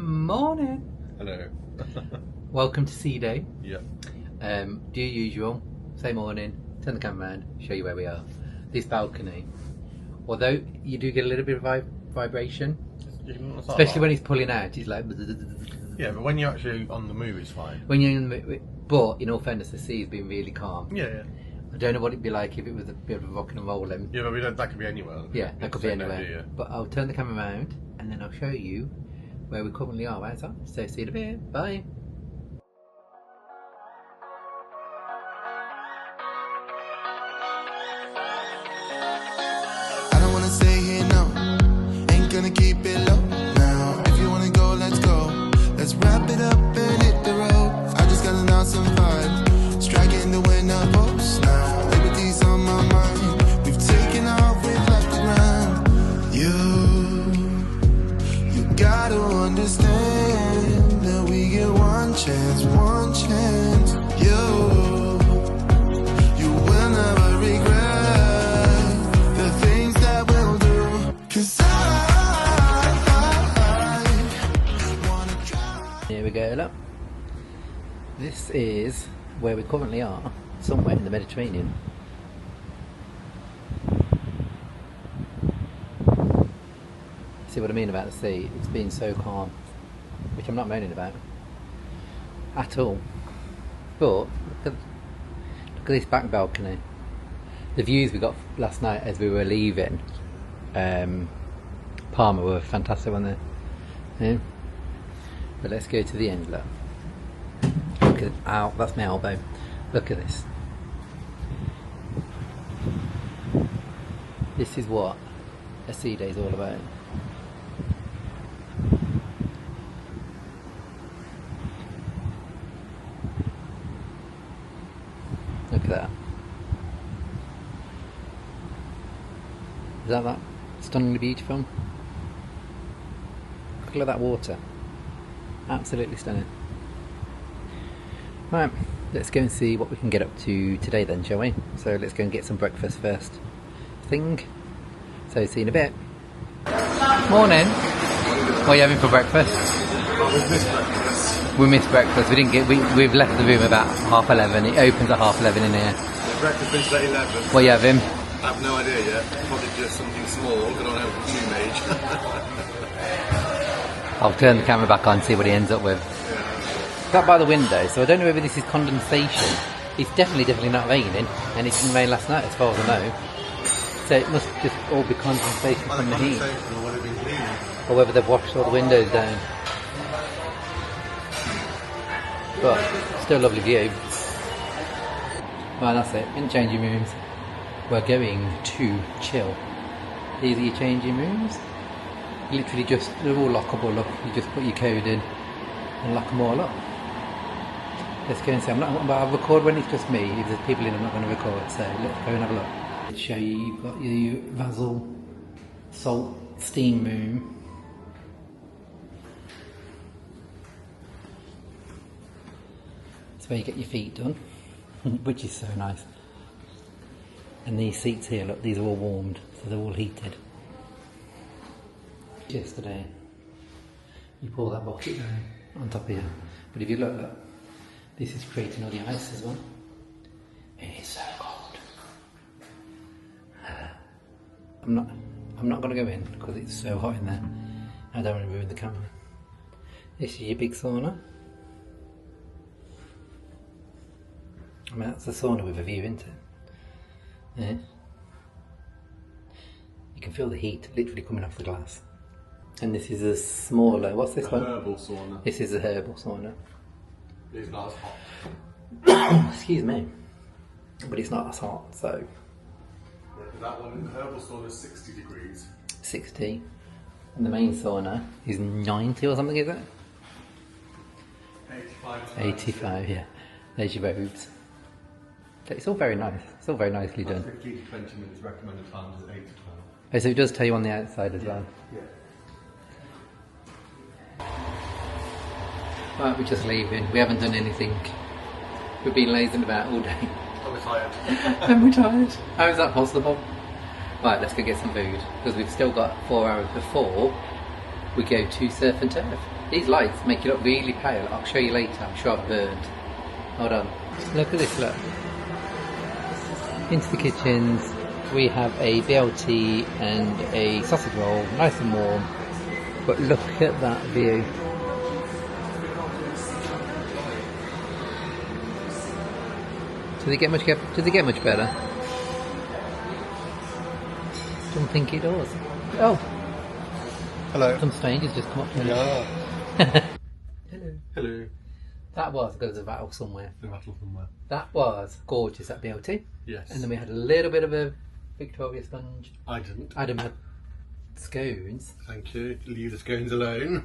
Morning. Hello. Welcome to SEA Day. Yeah. Do your usual. Say morning. Turn the camera around. Show you where we are. This balcony. Although you do get a little bit of vibration, especially when he's pulling out. He's like. Yeah, but when you're actually on the move, it's fine. When you're in the, but in all fairness, the sea's been really calm. Yeah, yeah. I don't know what it'd be like if it was a bit of a rocking and rolling. Yeah, but we don't, that could be anywhere. Yeah, that could be anywhere. But I'll turn the camera around and then I'll show you where we currently are. Right, so see you in a bit. Bye. I don't wanna stay here, no. Ain't gonna keep it low now. If you wanna go, let's go. Let's wrap it up and hit the road. I just got an awesome vibe. Striking the winner post now. Liberty's on my mind. We've taken off, we've left the ground. You gotta understand that we get one chance, one chance. You will never regret the things that we'll do. 'Cause I wanna try. Here we go, look. This is where we currently are, somewhere in the Mediterranean. See what I mean about the sea? It's been so calm, which I'm not moaning about at all. But look at this back balcony. The views we got last night as we were leaving Palma were fantastic, weren't they? Yeah. But let's go to the end. Look at, ow, that's my elbow. Look at this. This is what a sea day is all about. Look at that. Is that stunningly beautiful? Look at that water. Absolutely stunning. Right, let's go and see what we can get up to today then, shall we? So let's go and get some breakfast first thing. So see you in a bit. Morning. What are you having for breakfast? We missed breakfast. We didn't get. We've left the room about 11:30. It opens at 11:30 in here. Breakfast finished at 11. What are you having? I have no idea yet. Probably just something small. I don't have too much. I'll turn the camera back on and see what he ends up with. That by the window, so I don't know whether this is condensation. It's definitely not raining, and it didn't rain last night as far as I know. So it must just all be condensation from the heat. Or whether they've washed all the windows down. But still a lovely view. Right, that's it. In changing rooms. We're going to chill. These are your changing rooms. Literally just, they're all lockable, look. You just put your code in and lock them all up. Let's go and see. I'll record when it's just me. If there's people in, I'm not going to record. So let's go and have a look. Let's show you, you've got your Vassal salt steam room. That's where you get your feet done, which is so nice. And these seats here, look, these are all warmed, so they're all heated. Yesterday, you pour that bucket down on top of you. But if you look, this is creating all the ice as well. It is so cold. I'm not going to go in because it's so hot in there. I don't want to ruin the camera. This is your big sauna. I mean, that's a sauna with a view, isn't it? Yeah. You can feel the heat literally coming off the glass. And this is a smaller, what's this one? Herbal sauna. This is a herbal sauna. It's not as hot. Excuse me. But it's not as hot, so. That one, herbal sauna is 60 degrees. 60. And the main sauna is 90 or something, is it? 85. 85, yeah. There's your robes. It's all very nice. It's all very nicely done. 15 to 20 minutes recommended time is 8 to 12. Oh, so it does tell you on the outside as well. Yeah. Right, we're just leaving. We haven't done anything. We've been lazing about all day. I'm tired. And we're tired. How is that possible? Right, let's go get some food because we've still got 4 hours before we go to surf and turf. These lights make you look really pale. I'll show you later. I'm sure I've burned. Hold on. Look at this, look. Into the kitchens. We have a BLT and a sausage roll, nice and warm. But look at that view. Does it get much better? Don't think it does. Oh, Hello. some strangers just come up to me. Yeah. Hello. Hello. That was because of a battle somewhere. The rattle somewhere. That was gorgeous at BLT. Yes. And then we had a little bit of a Victoria sponge. I didn't. Adam had scones, Thank you. Leave the scones alone.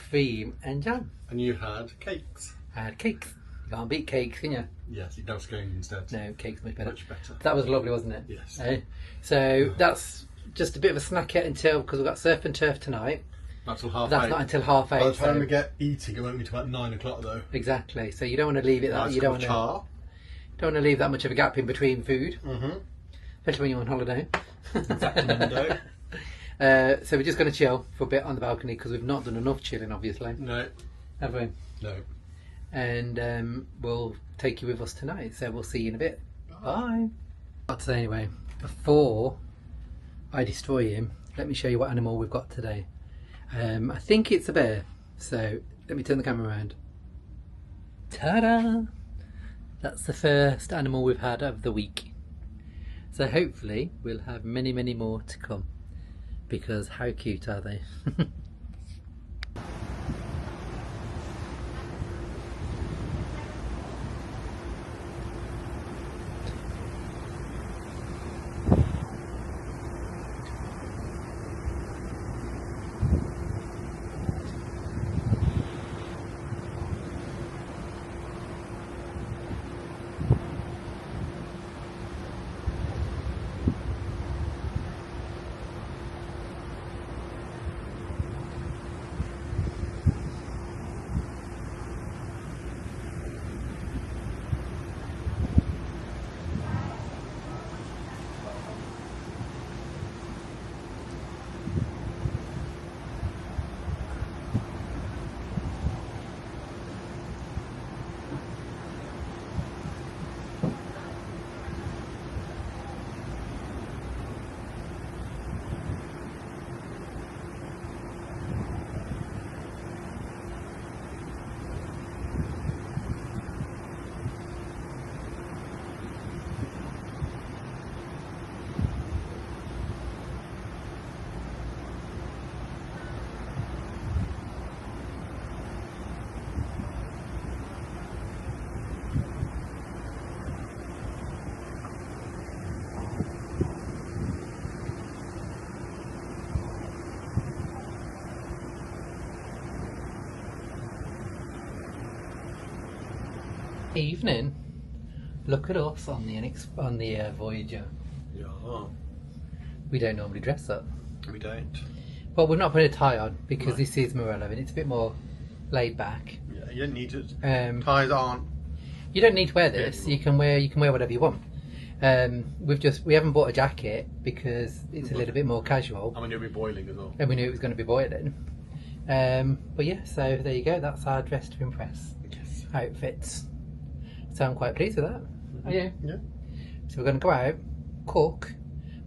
cream and jam. And you had cakes. I had cakes. You can't beat cakes, can you? Yes, you can have scones instead. No, cakes much better. Much better. That was lovely, wasn't it? Yes. So that's just a bit of a snackette until, because we've got surf and turf tonight. Not till half That's 8. not until half 8. By the time so we get eating, it won't be till about 9 o'clock though. exactly. So you don't want to leave it that. Nice You don't cup want of to. Don't want to leave that much of a gap in between food, Mm-hmm. especially when you're on holiday. Exactly. So we're just going to chill for a bit on the balcony because we've not done enough chilling, obviously, No. have we? No. And we'll take you with us tonight. So we'll see you in a bit. Bye. So anyway, before I destroy him, let me show you what animal we've got today. I think it's a bear. So let me turn the camera around. Ta-da! That's the first animal we've had of the week. So hopefully we'll have many, many more to come. Because how cute are they? Evening. Look at us on the Voyager. Yeah. We don't normally dress up. We don't. Well, we've not put a tie on because Right. this is Marella and it's a bit more laid back. Yeah, you don't need it. Ties aren't. You don't need to wear this. Yeah, You can wear whatever you want. We haven't bought a jacket because it's a little bit more casual, I mean, you'll be boiling as well. and we knew it was going to be boiling. But yeah, so there you go. That's our dress to impress Yes. outfits. So I'm quite pleased with that. Are you? Yeah. So we're going to go out, cook,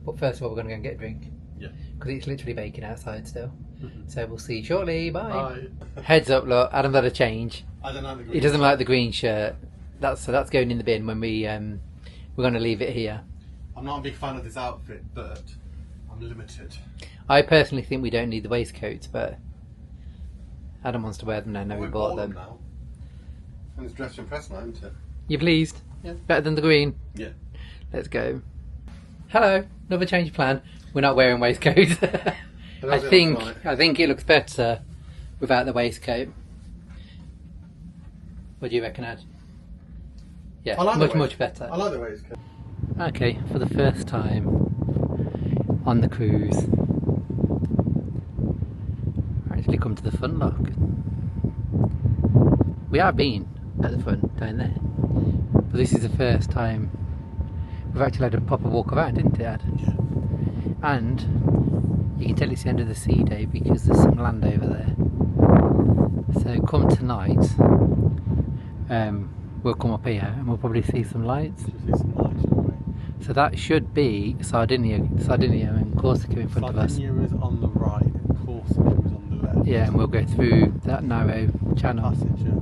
but first of all we're going to go and get a drink Yeah. because it's literally baking outside still. Mhm. So we'll see you shortly. Bye. Bye. Heads up, look, Adam's had a change. I don't know the green. He doesn't like the green shirt. That's going in the bin when we're going to leave it here. I'm not a big fan of this outfit, but I'm limited. I personally think we don't need the waistcoats, but Adam wants to wear them now. No, we We've bought them. now. And it's dressed to impress now, isn't it? You pleased? Yeah. Better than the green. Yeah. Let's go. Hello. Another change of plan. We're not wearing waistcoats. I think it looks better without the waistcoat. What do you reckon, Ad? Yeah, I like the much better. I like the way it's cut. Okay, for the first time on the cruise, I actually come to the fun lock. We have been at the front down there, but this is the first time we've actually had a proper walk around, didn't it, Ad? Yeah. And You can tell it's the end of the sea day because there's some land over there. So come tonight, we'll come up here and we'll probably see some lights. So that should be Sardinia and Corsica in front of us. Sardinia is on the right and Corsica is on the left. Yeah, and we'll go through that narrow channel. Passage, yeah.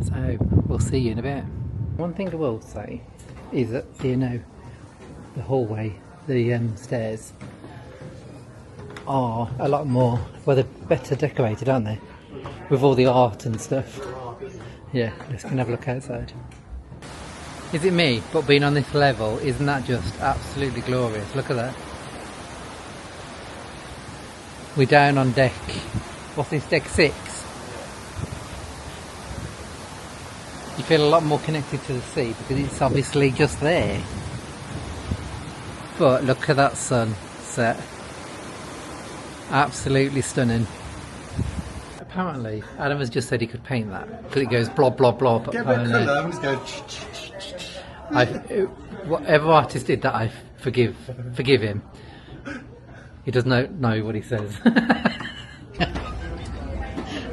So we'll see you in a bit. One thing I will say is that, you know, the hallway, the stairs are a lot more, well, they're better decorated, aren't they? With all the art and stuff. Yeah, let's go and have a look outside. Is it me? But being on this level, isn't that just absolutely glorious? Look at that. We're down on deck, what's this, deck 6? You feel a lot more connected to the sea because it's obviously just there. But look at that sunset. Absolutely stunning. Apparently, Adam has just said he could paint that because it goes blob, blob, blob. Get rid of colour and just go. Whatever artist did that, I forgive him. He doesn't know what he says.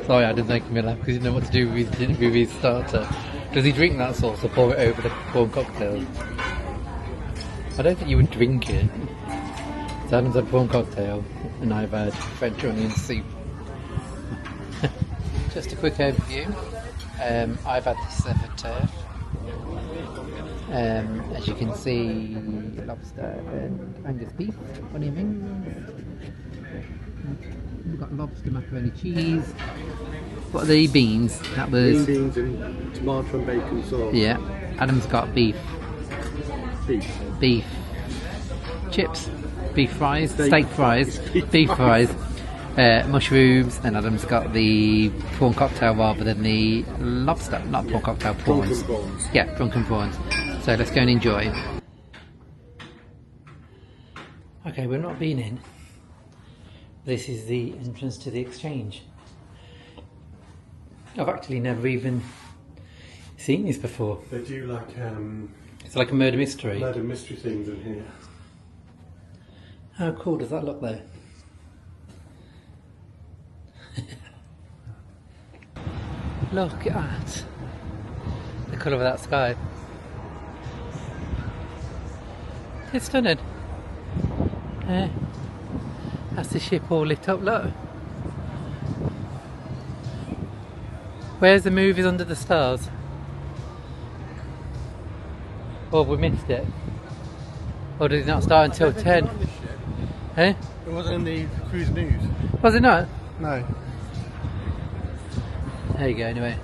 Sorry, I didn't make me laugh because he didn't know what to do with his starter. Does he drink that sauce or pour it over the prawn cocktail? I don't think you would drink it. So Adam's had prawn cocktail and I've had French onion soup. Just a quick overview. I've had the surf and turf. As you can see, lobster and Angus beef, onion rings. We've got lobster, macaroni cheese. What are the beans? That was Green beans and tomato and bacon sauce. yeah. Adam's got beef Beef. chips, beef fries, steak fries, beef fries, mushrooms, and Adam's got the prawn cocktail rather than the lobster, not prawn cocktail, prawns. Drunken prawns. Yeah, drunken prawns. So let's go and enjoy. Okay, we've not been in. This is the entrance to the exchange. I've actually never even seen this before. They do like It's like a murder mystery. mystery things in here. How cool does that look though? Look at the colour of that sky. It's stunning. That's the ship all lit up, look. Where's the movies under the stars? Oh, we missed it. Or did it not start until 10? Eh? It wasn't in the cruise news. Was it not? No. There you go, anyway.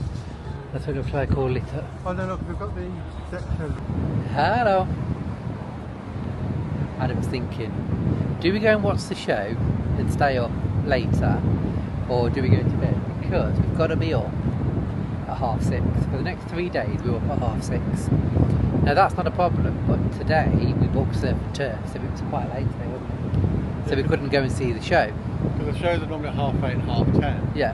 That's what it looks like all lit up. Oh no, look, we've got the section. Hello. Adam's thinking, do we go and watch the show and stay up later, or do we go to bed? Because we've got to be up at 6:30. For the next 3 days we're up at 6:30. Now that's not a problem, but today we booked surf and turf, so it was quite late today, wasn't it? So we couldn't go and see the show. Because the shows are normally at 8:30 and 10:30. Yeah.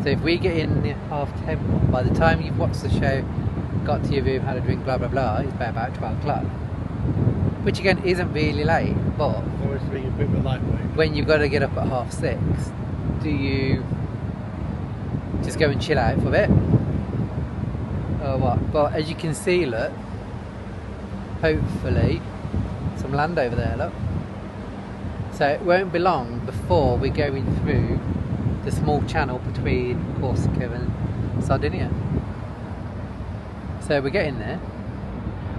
So if we get in the 10:30 one, by the time you've watched the show, got to your room, had a drink, blah blah blah, it's about 12 o'clock. Which again isn't really late, but Always being a bit of a lightweight. when you've got to get up at 6:30, do you just go and chill out for a bit? Or what? But as you can see, look, hopefully some land over there, look. So it won't be long before we're going through the small channel between Corsica and Sardinia. So we're getting there.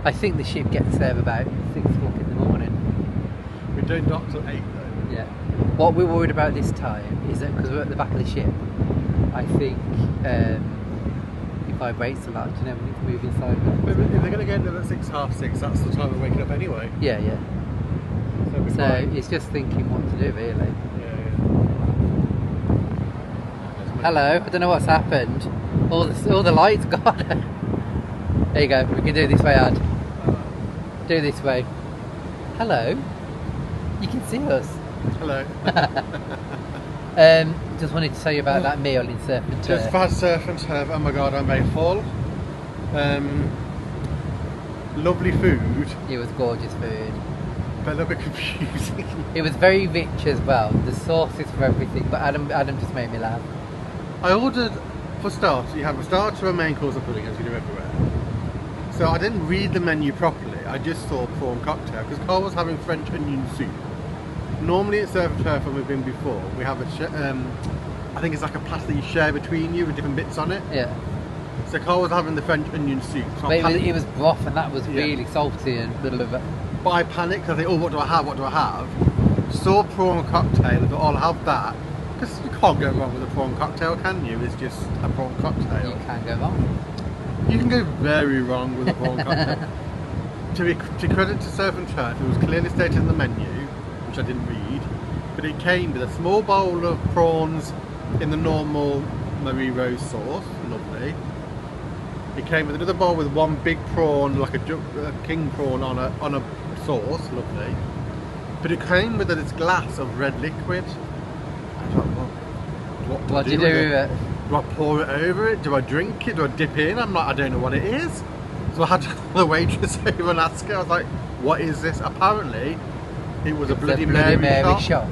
I think the ship gets there about 6 o'clock in the morning. We don't dock till 8 though. Yeah. What we're worried about this time is that because we're at the back of the ship, I think it vibrates a lot, you know, when it's moving sideways. But if they're going to get there at 6, 6:30, that's the time we're waking up anyway. Yeah, yeah. So it's just thinking what to do, really. Yeah. Hello, I don't know what's happened. All the lights gone. There you go, we can do this way, Ad. Do this way. Hello. You can see us. Hello. Just wanted to tell you about that meal in Surf and Turf. Just had surf and turf. Oh my god, I made full. Lovely food. It was gorgeous food. a little bit confusing. It was very rich as well. The sauces for everything, but Adam just made me laugh. I ordered, for starters, you have a starter, a main course, a pudding, as you do everywhere. So I didn't read the menu properly. I just saw prawn cocktail because Carl was having French onion soup. Normally it's surf and turf, and we've been before. We have I think it's like a pasta that you share between you with different bits on it. Yeah. So Carl was having the French onion soup. So But it was broth, and that was really salty and little of it. But I panicked. I think, oh, what do I have? What do I have? Saw prawn cocktail and thought, oh, I'll have that. Because you can't go wrong with a prawn cocktail, can you? It's just a prawn cocktail. You can go wrong. You can go very wrong with a prawn cocktail. To credit to Surf and Turf, it was clearly stated in the menu, which I didn't read, but it came with a small bowl of prawns in the normal Marie Rose sauce, lovely. It came with another bowl with one big prawn, like a king prawn on a sauce, lovely. But it came with this glass of red liquid. I thought, what do I do with it? Do I pour it over it? Do I drink it? Do I dip in? I'm like, I don't know what it is. So I had to call the waitress over and ask her. I was like, what is this? Apparently, it was a Bloody Mary shot.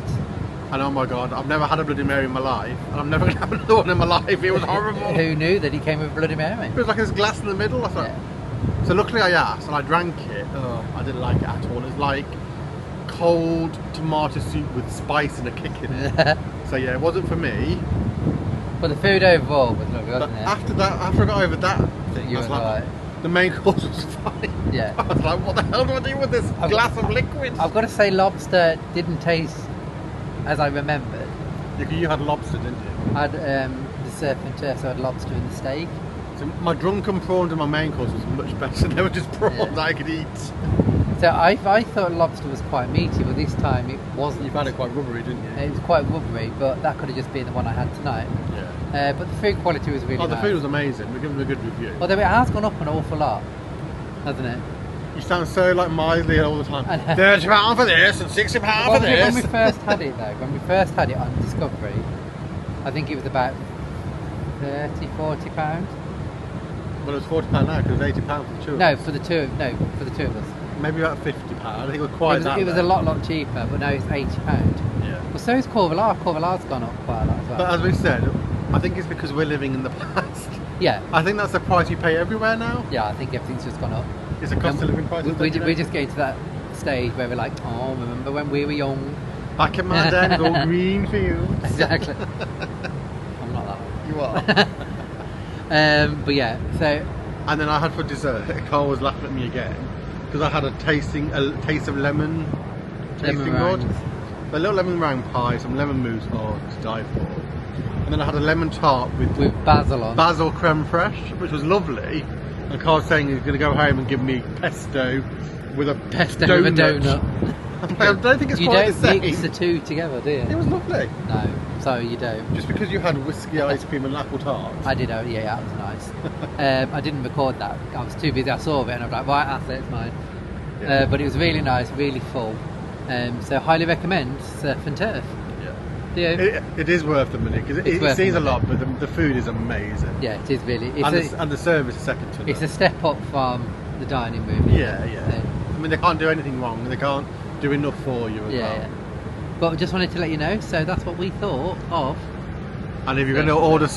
And oh my god, I've never had a Bloody Mary in my life, and I'm never going to have another one in my life. It was horrible. Who knew that he came with Bloody Mary? It was like this glass in the middle. I thought. Yeah. So luckily I asked, and I drank it. Oh, I didn't like it at all. It's like cold tomato soup with spice and a kick in it. So yeah, it wasn't for me. But the food overall was lovely, wasn't it? After I got over that thing, I was like, the main course was fine. Yeah. I was like, what the hell do I do with this glass of liquid? I've got to say, lobster didn't taste as I remembered. You had lobster, didn't you? I had the surf and turf, so I had lobster and the steak. So my drunken prawns in my main course was much better. They were just prawns that I could eat. So I thought lobster was quite meaty, but this time it wasn't. You found it quite rubbery, didn't you? It was quite rubbery, but that could have just been the one I had tonight. Yeah. But the food quality was really nice. The food was amazing. We're giving it a good review. Although it has gone up an awful lot, hasn't it? You sound so like miserly all the time. £30 for this and £60 for this. When we first had it though, when we first had it on Discovery, I think it was about £30–40. Well, it was £40 now because it was £80 for the two of us. For the two of us. Maybe about £50. I think it was quite that. It was a lot cheaper, but now it's £80. Yeah. Well, so is Corvalar. Corvalar's gone up quite a lot as well. But as we said, I think it's because we're living in the past. Yeah. I think that's the price you pay everywhere now. Yeah, I think everything's just gone up. It's a cost of living price. We're just getting to that stage where we're like, oh, remember when we were young? Back in my day, it was all green fields. Exactly. I'm not that old. You are. But yeah, so. And then I had for dessert, Carl was laughing at me again because I had a taste of lemon tasting board. A little lemon meringue pie, some lemon mousse, to die for. And then I had a lemon tart with basil on. Basil creme fraiche, which was lovely. And Carl's saying he's going to go home and give me pesto with a donut. I don't think it's quite the same. You don't mix the two together, do you? It was lovely. No, sorry, you don't. Just because you had whiskey ice cream and apple tart. I did, yeah, that was nice. I didn't record that. I was too busy. I saw it and I was like, right, that's it, it's mine. Yeah. But it was really nice, really full. So highly recommend Surf and Turf. Yeah. It is worth the money because it seems a lot, but the food is amazing. Yeah, it is really. And the service is second to none. It's a step up from the dining room. Yeah. I mean, they can't do anything wrong. They can't do enough for you as well. Yeah. But I just wanted to let you know. So that's what we thought of. And if you're going to order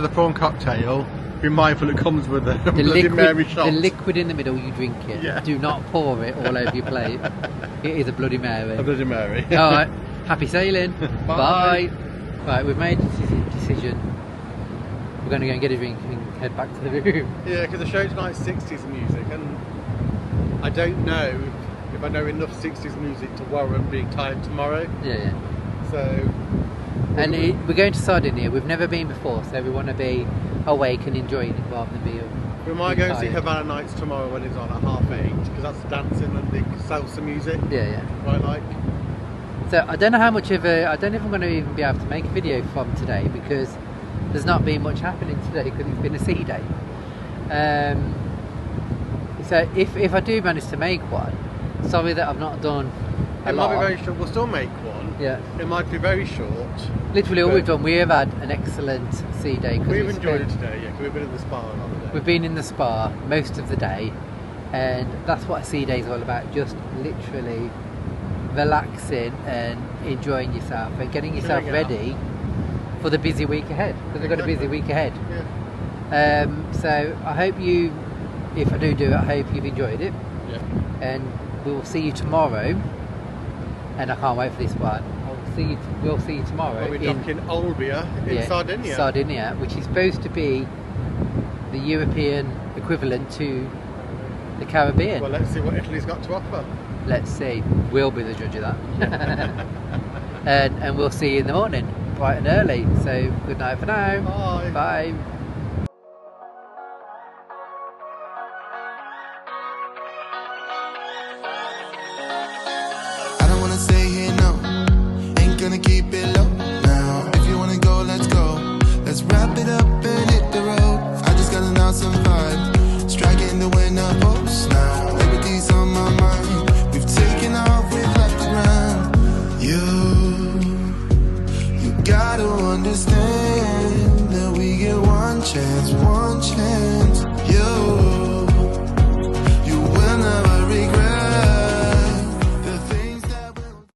the prawn cocktail, be mindful it comes with a Bloody Mary shot. The liquid in the middle, you drink it. Yeah. Do not pour it all over your plate. It is a Bloody Mary. A Bloody Mary. All right. Happy sailing. Bye. Right, we've made a decision. We're going to go and get a drink and head back to the room. Yeah, because the show tonight's 60s music, and I don't know if I know enough 60s music to warrant being tired tomorrow. Yeah. So. We're going to Sardinia. We've never been before, so we want to be awake and enjoying it rather than be. We might go and see Havana Nights tomorrow when it's on at 8:30, because that's dancing and the salsa music. Yeah. Quite like. So I don't know how much of I don't know if I'm going to even be able to make a video from today because there's not been much happening today because it's been a sea day. So if I do manage to make one, sorry that I've not done a lot. Might be very short. We'll still make one. Yeah. It might be very short. Literally all we've done, we have had an excellent sea day. We've enjoyed it today, yeah, because we've been in the spa a lot of the day. We've been in the spa most of the day, and that's what a sea day is all about, just literally relaxing and enjoying yourself and getting yourself Chilling out. ready for the busy week ahead, because we've got a busy week ahead. Yeah. So I hope you, if I do it, I hope you've enjoyed it, Yeah. and we'll see you tomorrow. And I can't wait for this one. We'll see you tomorrow Well, we're docking Olbia in Sardinia. Sardinia, which is supposed to be the European equivalent to the Caribbean. Well, let's see what Italy's got to offer. Let's see. We'll be the judge of that. and we'll see you in the morning, bright and early. So good night for now. Bye. Bye. I don't wanna stay here, no. Ain't gonna keep it low now. If you wanna go, let's go. Let's wrap it up and hit the road. I just got an awesome vibe. Striking the winner post now. Everything's on my mind. We've taken off, we've left the ground. You gotta understand that we get one chance,